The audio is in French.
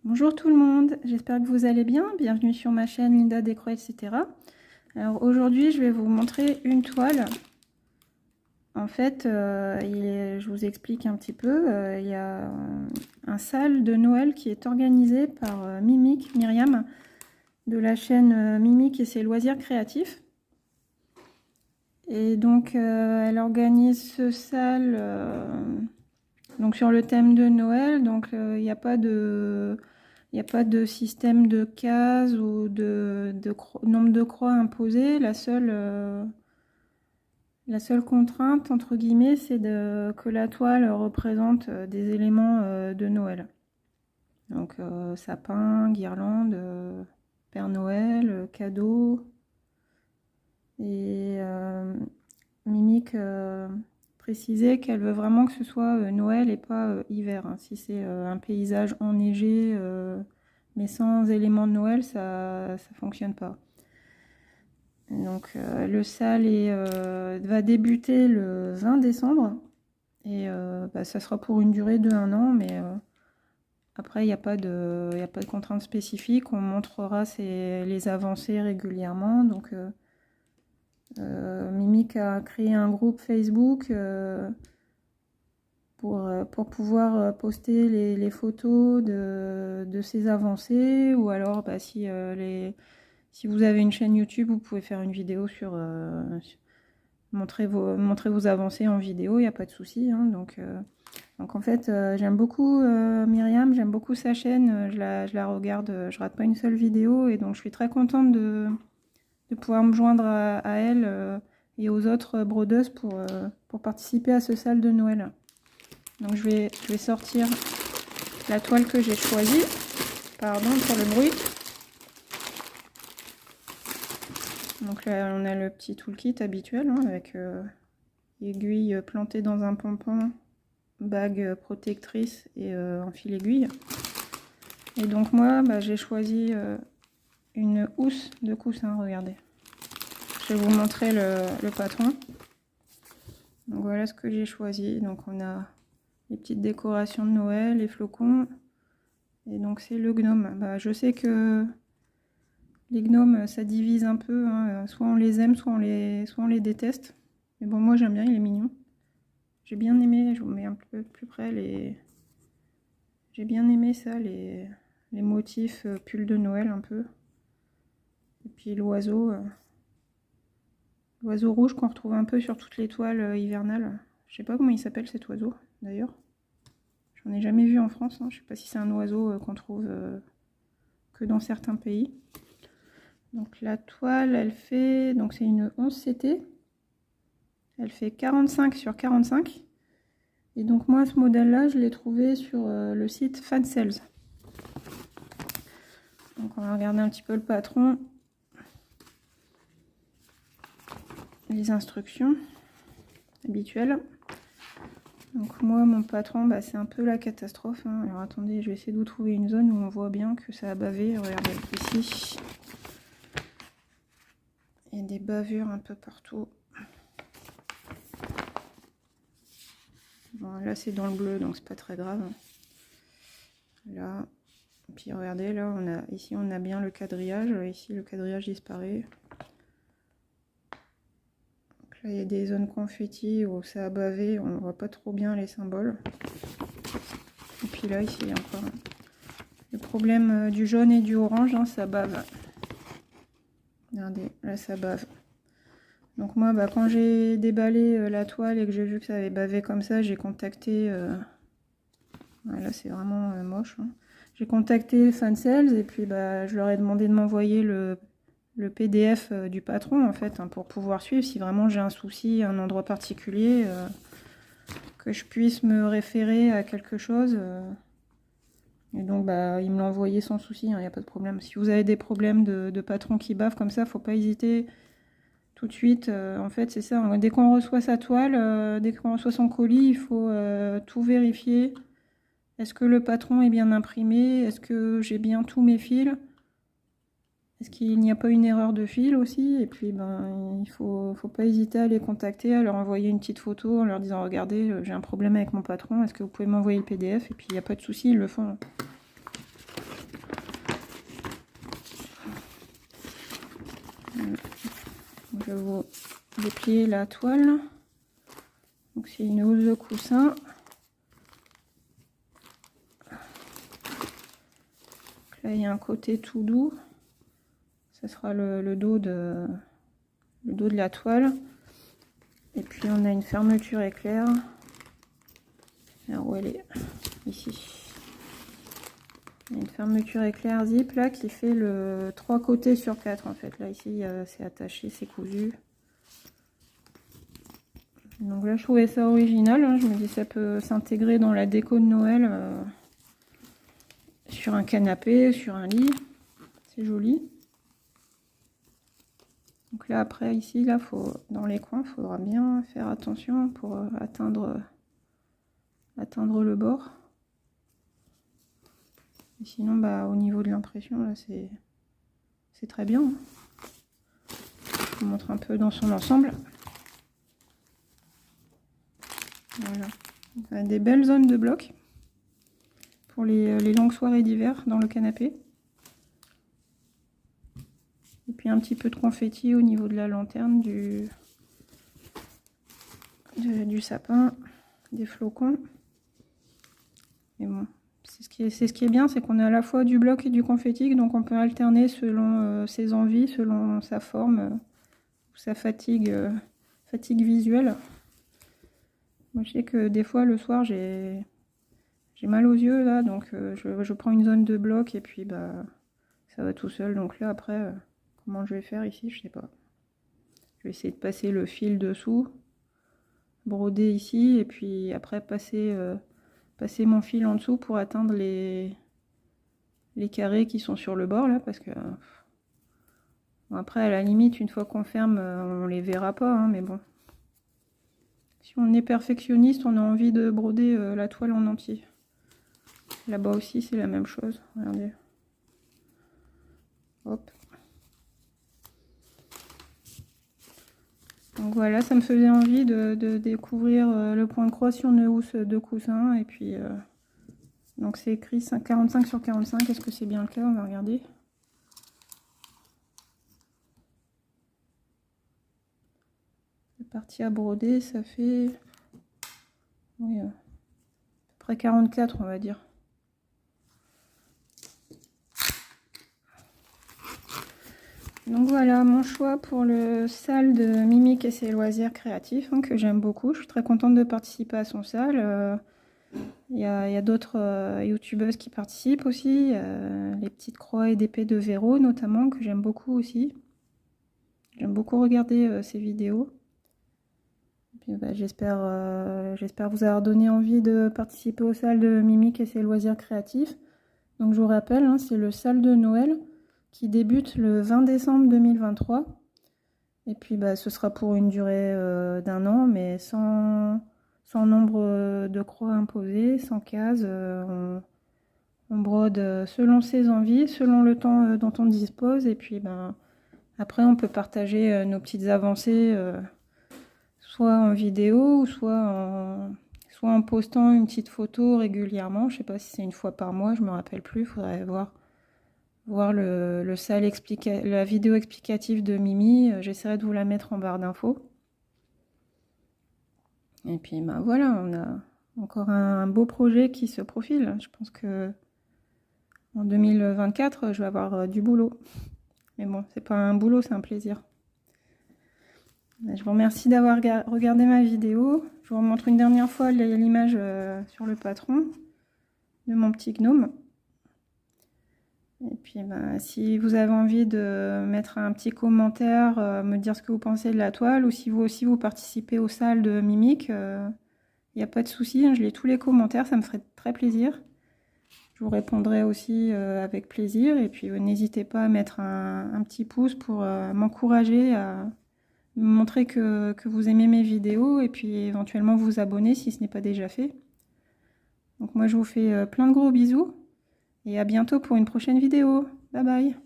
Bonjour tout le monde, j'espère que vous allez bien. Bienvenue sur ma chaîne Linda Décroix, etc. Alors aujourd'hui, je vais vous montrer une toile. En fait, je vous explique un petit peu. Il y a un sale de Noël qui est organisé par Myriam, de la chaîne Mimic et ses loisirs créatifs. Et donc, elle organise ce sale donc sur le thème de Noël. Donc, il n'y a pas de... Il n'y a pas de système de cases ou de nombre de croix imposé. La seule contrainte, entre guillemets, c'est que la toile représente des éléments de Noël. Donc sapin, guirlande, Père Noël, cadeaux. Et Mimic précisait qu'elle veut vraiment que ce soit Noël et pas hiver. Hein. Si c'est un paysage enneigé... mais sans éléments de Noël, ça ne fonctionne pas. Donc le sale va débuter le 20 décembre. Et ça sera pour une durée de 1 an. Mais après, il n'y a pas de contrainte spécifique. On montrera les avancées régulièrement. Donc Mimic a créé un groupe Facebook pour pouvoir poster les photos de ses avancées, ou alors si vous avez une chaîne YouTube, vous pouvez faire une vidéo montrer vos avancées en vidéo, il n'y a pas de souci. Hein, donc en fait, j'aime beaucoup Myriam, j'aime beaucoup sa chaîne, je la regarde, je rate pas une seule vidéo, et donc je suis très contente de pouvoir me joindre à elle et aux autres brodeuses pour participer à ce sale de Noël. Donc je vais sortir la toile que j'ai choisie. Pardon pour le bruit. Donc là on a le petit toolkit habituel hein, avec aiguille plantée dans un pompon, bague protectrice et un fil aiguille. Et donc moi j'ai choisi une housse de coussin, regardez. Je vais vous montrer le patron. Donc voilà ce que j'ai choisi. Donc on a les petites décorations de Noël, les flocons. Et donc c'est le gnome. Je sais que les gnomes ça divise un peu. Hein. Soit on les aime, soit on les déteste. Mais bon, moi j'aime bien, il est mignon. J'ai bien aimé, je vous mets un peu plus près j'ai bien aimé ça, les motifs pull de Noël un peu. Et puis l'oiseau rouge qu'on retrouve un peu sur toutes les toiles hivernales. Je sais pas comment il s'appelle cet oiseau d'ailleurs. J'en ai jamais vu en France. Hein. Je sais pas si c'est un oiseau qu'on trouve que dans certains pays. Donc la toile, elle fait, donc c'est une 11 CT. Elle fait 45 sur 45. Et donc moi, ce modèle-là, je l'ai trouvé sur le site Fansales. Donc on va regarder un petit peu le patron. Les instructions habituelles. Donc moi, mon patron, c'est un peu la catastrophe. Hein. Alors attendez, je vais essayer de vous trouver une zone où on voit bien que ça a bavé. Regardez ici. Il y a des bavures un peu partout. Bon, là c'est dans le bleu, donc c'est pas très grave. Là, et puis regardez, là ici on a bien le quadrillage. Ici le quadrillage disparaît. Là, il y a des zones confetti où ça a bavé, on voit pas trop bien les symboles. Et puis là, ici, il y a encore le problème du jaune et du orange, hein, ça bave. Regardez, là, ça bave. Donc moi, quand j'ai déballé la toile et que j'ai vu que ça avait bavé comme ça, j'ai contacté... là, c'est vraiment moche. Hein. J'ai contacté Fansales et puis je leur ai demandé de m'envoyer le PDF du patron en fait hein, pour pouvoir suivre si vraiment j'ai un souci à un endroit particulier que je puisse me référer à quelque chose et donc il me l'a envoyé sans souci, il n'y a pas de problème. Si vous avez des problèmes de patron qui bave comme ça, faut pas hésiter tout de suite. En fait c'est ça, hein. Dès qu'on reçoit sa toile, dès qu'on reçoit son colis, il faut tout vérifier. Est-ce que le patron est bien imprimé? Est-ce que j'ai bien tous mes fils? Est-ce qu'il n'y a pas une erreur de fil aussi? Et puis il faut pas hésiter à les contacter, à leur envoyer une petite photo en leur disant regardez, j'ai un problème avec mon patron, est-ce que vous pouvez m'envoyer le PDF? Et puis il n'y a pas de souci, ils le font. je vais vous déplier la toile. Donc c'est une housse de coussin. Donc là il y a un côté tout doux. Ce sera le dos de la toile. Et puis on a une fermeture éclair. Alors où elle est? Ici. Il y a une fermeture éclair zip là qui fait le 3 côtés sur 4 en fait. Là ici c'est attaché, c'est cousu. Donc là je trouvais ça original, hein. Je me dis ça peut s'intégrer dans la déco de Noël, sur un canapé, sur un lit, c'est joli. Donc là après ici là dans les coins il faudra bien faire attention pour atteindre le bord. Et sinon bah au niveau de l'impression là c'est très bien. Je vous montre un peu dans son ensemble. Voilà. On a des belles zones de blocs pour les longues soirées d'hiver dans le canapé. Et puis un petit peu de confetti au niveau de la lanterne, du sapin, des flocons. Et bon, c'est ce qui est bien, c'est qu'on a à la fois du bloc et du confetti, donc on peut alterner selon ses envies, selon sa forme ou sa fatigue visuelle. Moi je sais que des fois le soir j'ai mal aux yeux là, donc je prends une zone de bloc et puis bah ça va tout seul. Donc là après comment je vais faire ici, je sais pas. Je vais essayer de passer le fil dessous, broder ici et puis après passer mon fil en dessous pour atteindre les carrés qui sont sur le bord là, parce que bon, après à la limite une fois qu'on ferme on les verra pas, hein, mais bon. Si on est perfectionniste, on a envie de broder la toile en entier. Là-bas aussi, c'est la même chose. Regardez. Hop. Donc voilà, ça me faisait envie de découvrir le point de croix sur une housse de coussin. Et puis, donc c'est écrit 45 sur 45. Est-ce que c'est bien le cas? On va regarder. La partie à broder, ça fait... Oui, à peu près 44, on va dire. Donc voilà mon choix pour le sale de Mimic et ses loisirs créatifs, hein, que j'aime beaucoup. Je suis très contente de participer à son sale. Il y a d'autres youtubeuses qui participent aussi. Les petites croix et d'épée de Véro notamment, que j'aime beaucoup aussi. J'aime beaucoup regarder ces vidéos. Bah, j'espère vous avoir donné envie de participer au sale de Mimic et ses loisirs créatifs. Donc je vous rappelle, hein, c'est le sale de Noël qui débute le 20 décembre 2023. Et puis bah, ce sera pour une durée d'1 an, mais sans nombre de croix imposées, sans cases. On brode selon ses envies, selon le temps dont on dispose. Et puis ben, après on peut partager nos petites avancées, soit en vidéo, ou soit en postant une petite photo régulièrement. Je sais pas si c'est une fois par mois, je me rappelle plus, il faudrait voir le sale la vidéo explicative de Mimi. J'essaierai de vous la mettre en barre d'infos. Et puis ben voilà, on a encore un beau projet qui se profile. Je pense que en 2024 je vais avoir du boulot, mais bon, c'est pas un boulot, c'est un plaisir. Je vous remercie d'avoir regardé ma vidéo. Je vous remontre une dernière fois l'image sur le patron de mon petit gnome. Et puis ben, si vous avez envie de mettre un petit commentaire, me dire ce que vous pensez de la toile, ou si vous aussi vous participez au sale de Mimic, il n'y a pas de souci, hein, je lis tous les commentaires, ça me ferait très plaisir. Je vous répondrai aussi avec plaisir. Et puis n'hésitez pas à mettre un petit pouce pour m'encourager à me montrer que vous aimez mes vidéos, et puis éventuellement vous abonner si ce n'est pas déjà fait. Donc moi je vous fais plein de gros bisous. Et à bientôt pour une prochaine vidéo. Bye bye.